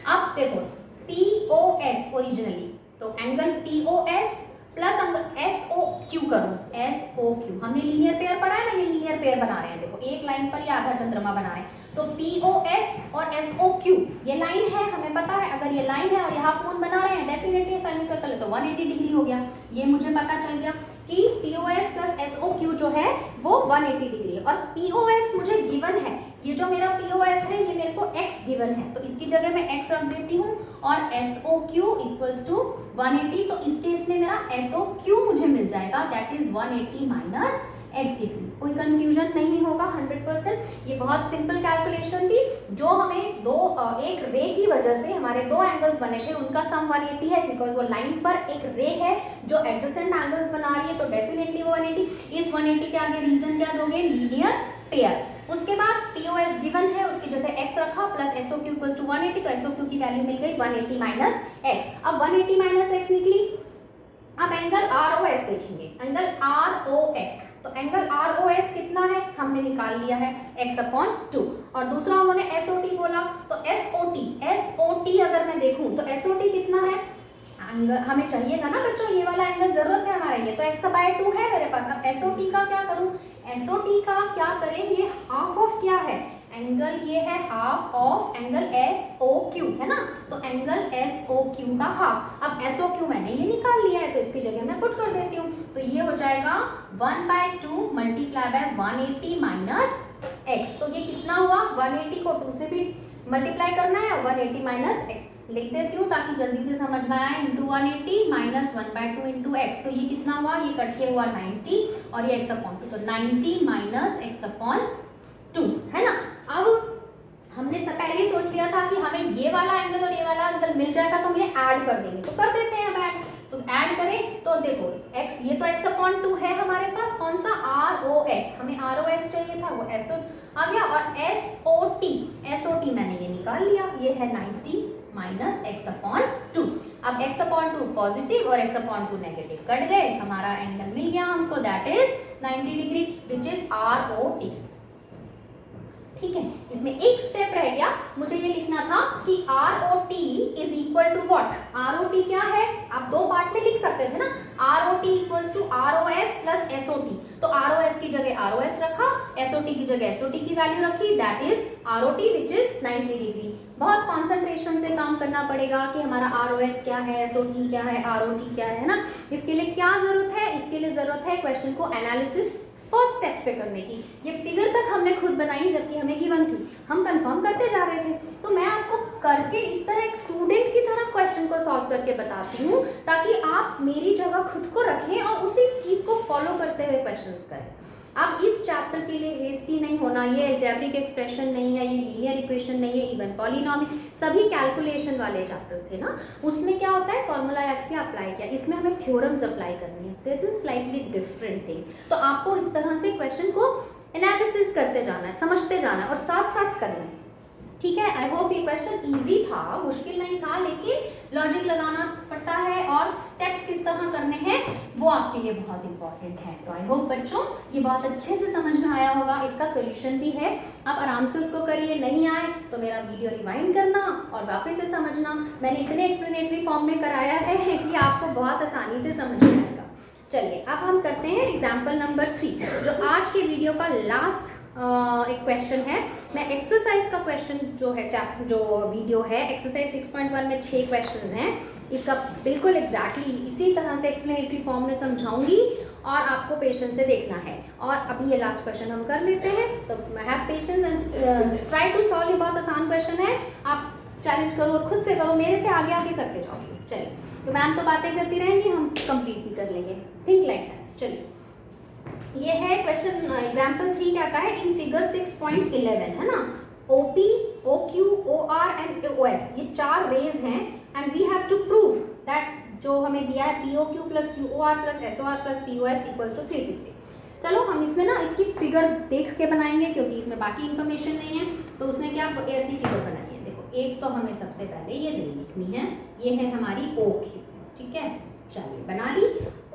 अब देखो POS ओरिजिनली, तो एंगल POS प्लस SOQ करूं, SOQ हमने लीनियर पेयर पढ़ा है ना, ये लीनियर पेयर बना रहे हैं। देखो एक लाइन पर ये आधा चंद्रमा बना रहे हैं, तो POS और SOQ ये लाइन है, हमें पता है अगर ये लाइन है और ये हाफ मून बना रहे हैं डेफिनेटली साइन सर्कल है, तो 180 डिग्री हो गया। ये मुझे पता चल गया कि POS प्लस SOQ जो है वो 180 डिग्री है। और POS मुझे गिवन है, ये जो मेरा POS है ये मेरे को x गिवन है, तो इसकी जगह मैं x रख देती हूँ और SOQ इक्वल्स टू 180। तो इस केस में मेरा SOQ मुझे मिल जाएगा that is 180 minus x degree. कोई कंफ्यूजन नहीं होगा 100%। ये बहुत सिंपल कैलकुलेशन थी जो हमें एक रे की वजह से हमारे दो एंगल्स बने थे, उनका सम 180 है बिकॉज वो लाइन पर एक रे है जो एडजेसेंट एंगल्स बना रही है, तो डेफिनेटली वो 180। इस 180 के आगे रीजन क्या दोगे, लीनियर पेयर। उसके बाद POS गिवन है, उसकी जगह x रखा प्लस SOQ इक्वल्स टू 180, तो SOQ की वैल्यू मिल गई 180 माइनस x। अब 180 माइनस x निकली। अब एंगल ROS देखेंगे, एंगल ROS, तो एंगल ROS कितना है हमने निकाल लिया है x/2, और दूसरा उन्होंने SOT बोला, तो SOT अगर मैं देखूं तो SOT कितना है, एंगल हमें चाहिएगा ना बच्चों, ये वाला एंगल जरूरत है हमारे, ये तो x/2 है मेरे पास। अब SOT का क्या करूं, SOT का क्या करें, ये हाफ ऑफ क्या है एंगल, ये है हाफ ऑफ एंगल SOQ है ना, तो एंगल SOQ का हाफ। अब SOQ मैंने ये निकाल लिया है तो इसकी जगह मैं पुट कर देती हूँ, तो ये हो जाएगा 1/2 मल्टीप्लाई बाय 180 माइनस x। तो ये कितना हुआ, 180 को 2 से भी मल्टीप्लाई करना है, 180 माइनस x लिख देती हूँ ताकि जल्दी से समझ में आए, इंटू 180 माइनस 1/2 इंटू x। तो ये कितना हुआ, ये कट के हुआ 90 और ये x/2, तो 90 माइनस x/2 है ना। अब हमने पहले ही सोच लिया था कि हमें ये वाला एंगल और ये वाला एंगल मिल जाएगा तो हम ये ऐड कर देंगे, तो कर देते हैं हम ऐड। तो ऐड करें तो देखो x, ये तो x/2 है हमारे पास, कौन सा ROS, हमें ROS चाहिए था, वो SO आ गया, और SOT मैंने ये निकाल लिया, ये है 90 माइनस x/2। अब x/2 पॉजिटिव और x/2 नेगेटिव कट गए, हमारा एंगल मिल गया हमको that is 90 degree which is ROT। ठीक है। इसमें एक स्टेप रह गया, मुझे ये लिखना था कि ROT is equal to what. ROT क्या है, आप दो पार्ट में लिख सकते थे ना, ROT equals to ROS plus SOT। तो ROS की जगह ROS रखा, SOT की जगह SOT की वैल्यू रखी, that is ROT which is 90 degree. बहुत कॉन्सेंट्रेशन से काम करना पड़ेगा कि हमारा ROS क्या है, SOT क्या है, ROT क्या है ना। इसके लिए क्या जरूरत है, इसके लिए जरूरत है क्वेश्चन को एनालिसिस फर्स्ट स्टेप से करने की। ये फिगर तक हमने खुद बनाई जबकि हमें गिवन थी, हम कंफर्म करते जा रहे थे। तो मैं आपको करके इस तरह एक स्टूडेंट की तरह क्वेश्चन को सॉल्व करके बताती हूँ, ताकि आप मेरी जगह खुद को रखें और उसी चीज को फॉलो करते हुए क्वेश्चंस करें। अब इस चैप्टर के लिए हेस्टी नहीं होना, ये अलजेब्रिक एक्सप्रेशन नहीं है, ये लीनियर इक्वेशन नहीं है, इवन पॉलिनॉमियल, सभी कैलकुलेशन वाले चैप्टर्स थे ना। उसमें क्या होता है, फॉर्मूला याद किया, अप्लाई किया। इसमें हमें थ्योरम्स अप्लाई करनी है, that is slightly different thing. तो आपको इस तरह से क्वेश्चन को एनालिसिस करते जाना है, समझते जाना है और साथ साथ करना है, ठीक है। आई होप ये क्वेश्चन इजी था, मुश्किल नहीं था, लेकिन लॉजिक लगाना पड़ता है और स्टेप्स किस तरह करने हैं वो आपके लिए बहुत इंपॉर्टेंट है। तो आई होप बच्चों ये बहुत अच्छे से समझ में आया होगा। इसका सोल्यूशन भी है, आप आराम से उसको करिए। नहीं आए तो मेरा वीडियो रिवाइंड करना और वापस से समझना। मैंने इतने एक्सप्लेनेटरी फॉर्म में कराया है कि आपको बहुत आसानी से समझ में आएगा। चलिए अब हम करते हैं एग्जाम्पल नंबर 3, जो आज के वीडियो का लास्ट एक क्वेश्चन है। मैं एक्सरसाइज का क्वेश्चन जो है जो वीडियो है एक्सरसाइज 6.1 में 6 क्वेश्चंस हैं, इसका बिल्कुल एग्जैक्टली इसी तरह से एक्सप्लेनेटरी फॉर्म में समझाऊंगी और आपको पेशेंस से देखना है। और अभी ये लास्ट क्वेश्चन हम कर लेते हैं, तो have patience and try to solve. ये बहुत आसान क्वेश्चन है, आप चैलेंज करो और खुद से करो, मेरे से आगे आगे करके जाओ प्लीज। चलिए, तो मैम तो बातें करती रहेंगी, हम कंप्लीट भी कर लेंगे, थिंक लाइक दैट। चलिए, ये है क्वेश्चन एग्जाम्पल 3 कहता है इन फिगर 6.11 है ना, OP, OQ, OR and OS ये 4 रेज हैं and we have to prove that जो हमें दिया है POQ plus QOR plus SOR plus POS equals to 360। चलो हम इसमें ना इसकी फिगर देख के बनाएंगे क्योंकि इसमें बाकी इन्फॉर्मेशन नहीं है। तो उसने क्या ऐसी फिगर बनाई है, देखो एक तो हमें सबसे पहले ये रे लिखनी है, ये है हमारी OQ, ठीक है। चलिए बना ली,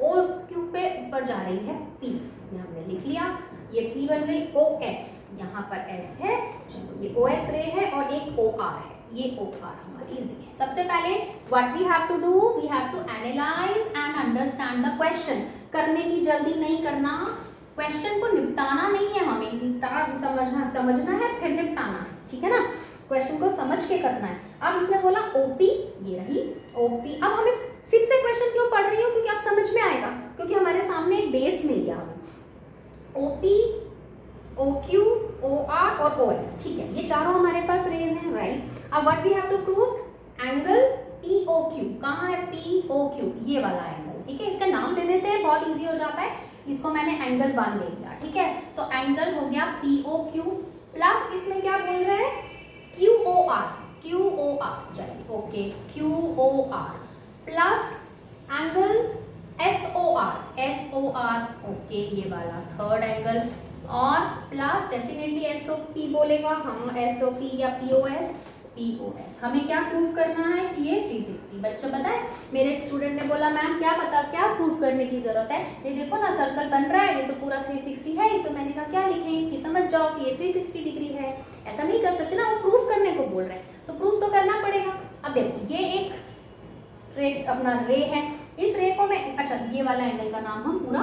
OQ पे ऊपर जा रही है P, ये हमने लिख लिया, ये P बन गई OS, यहाँ पर S है, चलो ये OS रे है और एक OR है, ये OR हमारी रे है। सबसे पहले what we have to do, we have to analyse and understand the question. करने की जल्दी नहीं करना, क्वेश्चन को निपटाना नहीं है, हमें समझना है फिर निपटाना है, ठीक है ना। क्वेश्चन को समझ के करना है। अब इसने बोला OP, ये रही OP। अब हमें फिर से क्वेश्चन क्यों पढ़ रही हो, क्योंकि आप समझ में आएगा, क्योंकि हमारे सामने एक बेस मिल गया हमें। OP, OQ, OR और OS, ठीक है, ये चारों हमारे पास रेज हैं, राइट। अब what we have to prove, angle POQ, कहाँ है POQ, ये वाला एंगल, ठीक है। इसका नाम दे देते हैं, बहुत इजी हो जाता है। इसको मैंने एंगल 1 ले लिया, ठीक है। तो एंगल हो गया POQ प्लस इसमें क्या बोल रहे हैं QOR, चलिए okay, QOR plus angle SOR, okay, ये वाला थर्ड एंगल, और प्लस डेफिनेटली SOP बोलेगा, हम SOP या POS। हमें क्या प्रूव करना है कि ये 360। बच्चों पता है, मेरे एक स्टूडेंट ने बोला मैम क्या प्रूव करने की जरूरत है, ये देखो ना सर्कल बन रहा है, ये तो पूरा 360 है। तो मैंने कहा क्या लिखें कि समझ जाओ कि ये 360 डिग्री है। ऐसा नहीं कर सकते ना, वो प्रूफ करने को बोल रहे हैं, तो प्रूफ तो करना पड़ेगा। अब देखो ये एक स्ट्रेट अपना रे है, इस रे को मैं, अच्छा ये वाला एंगल का नाम हम पूरा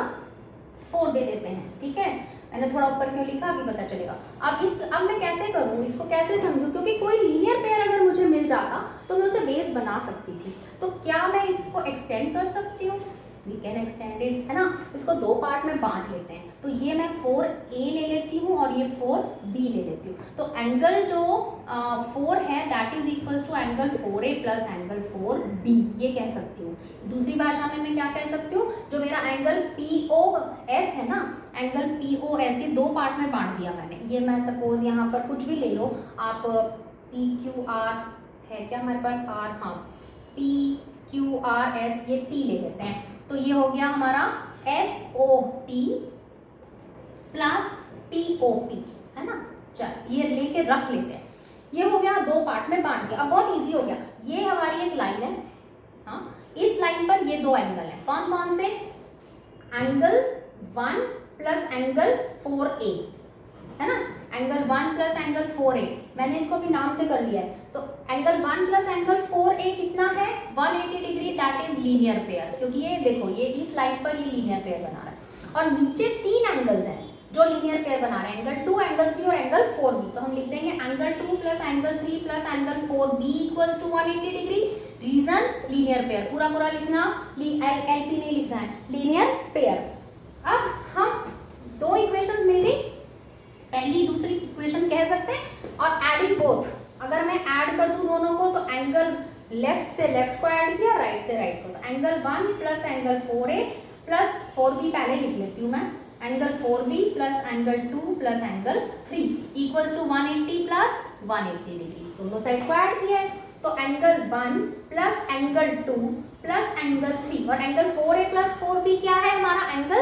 4 दे देते हैं, ठीक है। मैंने थोड़ा ऊपर क्यों लिखा अभी पता चलेगा। अब मैं कैसे करूँ, इसको कैसे समझूं, क्योंकि कोई लीनियर पेयर अगर मुझे मिल जाता तो मैं उसे बेस बना सकती थी। तो क्या मैं इसको एक्सटेंड कर सकती हूँ, वी कैन एक्सटेंड इट, है ना। इसको 2 पार्ट में बांट लेते हैं, तो ये मैं 4A ले लेती हूँ और ये 4B ले लेती हूँ। तो एंगल जो 4 है that is equals to angle 4A plus angle 4B, ये कह सकती हूँ। दूसरी भाषा में मैं क्या कह सकती हूँ, जो मेरा एंगल POS है ना, एंगल POS ये 2 पार्ट में बांट दिया मैंने। ये मैं सपोज यहाँ पर कुछ भी ले लो आप, PQR है क्या हमारे पास R, हाँ PQRS, ये T ले लेते हैं। तो ये हो गया हमारा SOT प्लस TOP, है ना। चल ये लेके रख लेते हैं, ये हो गया 2 पार्ट में बांट दिया। अब बहुत इजी हो गया, ये हमारी एक लाइन है, हाँ, इस लाइन पर ये 2 एंगल हैं, कौन कौन से, एंगल 1 प्लस एंगल 4A, है ना। एंगल 1 प्लस एंगल 4a, मैंने इसको भी नाम से कर लिया है। तो एंगल 1 प्लस एंगल 4a कितना है 180 degree, that is linear pair, क्योंकि ये देखो ये इस लाइन पर ये लीनियर पेयर बना रहा है। और नीचे 3 एंगल्स हैं जो लीनियर पेयर बना रहे हैं, एंगल 2, एंगल 3 और एंगल 4b। तो हम लिख देंगे angle 2 plus angle 3 plus angle 4b equals to 180 degree. Reason linear pair, पूरा पूरा लिखना, एलपी नहीं लिखना है, लीनियर पेयर। अब हम दो इक्वेशंस मिल गई, पहली दूसरी इक्वेशन कह सकते हैं, और एडिंग बोथ, अगर मैं ऐड कर दूं दोनों को तो एंगल लेफ्ट से लेफ्ट को ऐड किया, राइट से राइट को, तो angle 1 plus angle 4a plus 4b पहले लिख लेती हूँ मैं, angle 4b plus angle 2 plus angle 3 equals to 180 plus 180 degree, दोनों साइड को ऐड किया है। तो angle 1 plus angle 2 plus angle 3 और एंगल 4a प्लस 4b क्या है हमारा, एंगल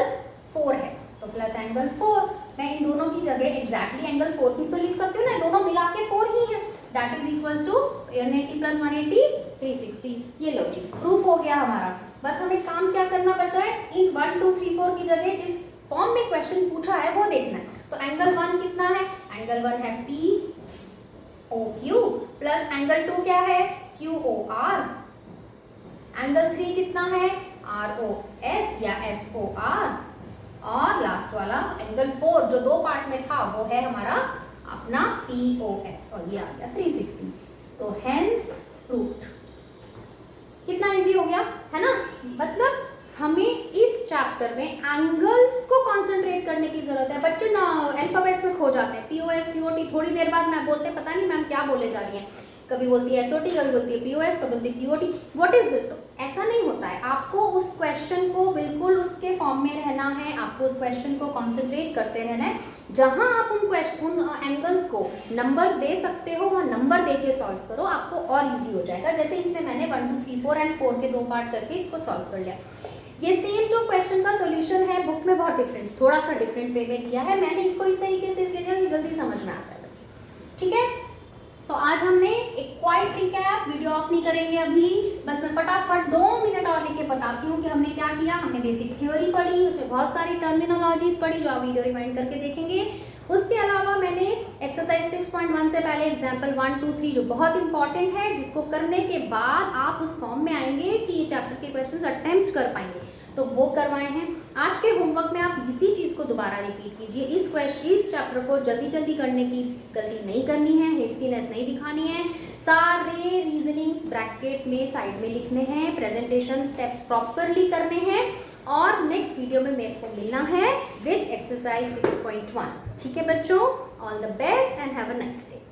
4 है, तो प्लस एंगल 4। मैं इन दोनों की जगह एग्जैक्टली एंगल 4 भी तो लिख सकती हूँ ना, दोनों मिला के 4 ही है, that is equals to 180 plus 180 360। ये लो जी प्रूफ हो गया हमारा। बस हमें काम क्या करना बचा है, इन 1 2 3 4 की जगह जिस फॉर्म में क्वेश्चन पूछा है वो देखना है। तो एंगल 1 कितना है, एंगल 1 है POQ प्लस एंगल 2 क्या है QOR, एंगल 3 कितना है ROS या SOR, और लास्ट वाला एंगल 4 जो दो पार्ट में था वो है हमारा अपना POS, और ये आ गया 360। तो हेंस प्रूव्ड। कितना इजी हो गया है ना, मतलब हमें इस चैप्टर में एंगल्स को कंसंट्रेट करने की जरूरत है। बच्चे ना अल्फाबेट्स में खो जाते हैं, POS POT, थोड़ी देर बाद मैं बोलते पता नहीं मैम क्या बोले जा रही हैं, कभी बोलती है SOT, कभी बोलती है POS, कभी बोलती है QOT, व्हाट इज दिस। तो ऐसा नहीं होता है, आपको उस क्वेश्चन को बिल्कुल उसके फॉर्म में रहना है, आपको उस क्वेश्चन को कंसंट्रेट करते रहना है। जहां आप उन एंगल्स को नंबर्स दे सकते हो वहाँ नंबर दे के सॉल्व करो, आपको और इजी हो जाएगा। जैसे इसमें मैंने 1 2 3 4 एंड 4 के दो पार्ट करके इसको सॉल्व कर लिया। ये सेम जो क्वेश्चन का सॉल्यूशन है बुक में बहुत डिफरेंट, थोड़ा सा डिफरेंट वे में दिया है, मैंने इसको इस तरीके से इसलिए दिया कि जल्दी समझ में आता है। ठीक है, तो आज हमने एक क्वाइट रिकैप, वीडियो ऑफ नहीं करेंगे अभी, बस मैं फटाफट 2 मिनट और लेके बताती हूँ कि हमने क्या किया। हमने बेसिक थ्योरी पढ़ी, उसमें बहुत सारी टर्मिनोलॉजीज पढ़ी जो आप वीडियो रिवाइंड करके देखेंगे। उसके अलावा मैंने एक्सरसाइज 6.1 से पहले एग्जाम्पल 1 2 3 जो बहुत इंपॉर्टेंट है, जिसको करने के बाद आप उस फॉर्म में आएंगे कि ये चैप्टर के क्वेश्चंस अटेम्प्ट कर पाएंगे, तो वो करवाए हैं। आज के होमवर्क में आप इसी चीज़ को दोबारा रिपीट कीजिए। इस चैप्टर को जल्दी जल्दी करने की गलती नहीं करनी है, हेस्टीनेस नहीं दिखानी है, सारे रीजनिंग्स ब्रैकेट में साइड में लिखने हैं, प्रेजेंटेशन स्टेप्स प्रॉपरली करने हैं, और नेक्स्ट वीडियो में मेरे को मिलना है विद एक्सरसाइज 6.1। ठीक है बच्चों, all the best and have a nice day.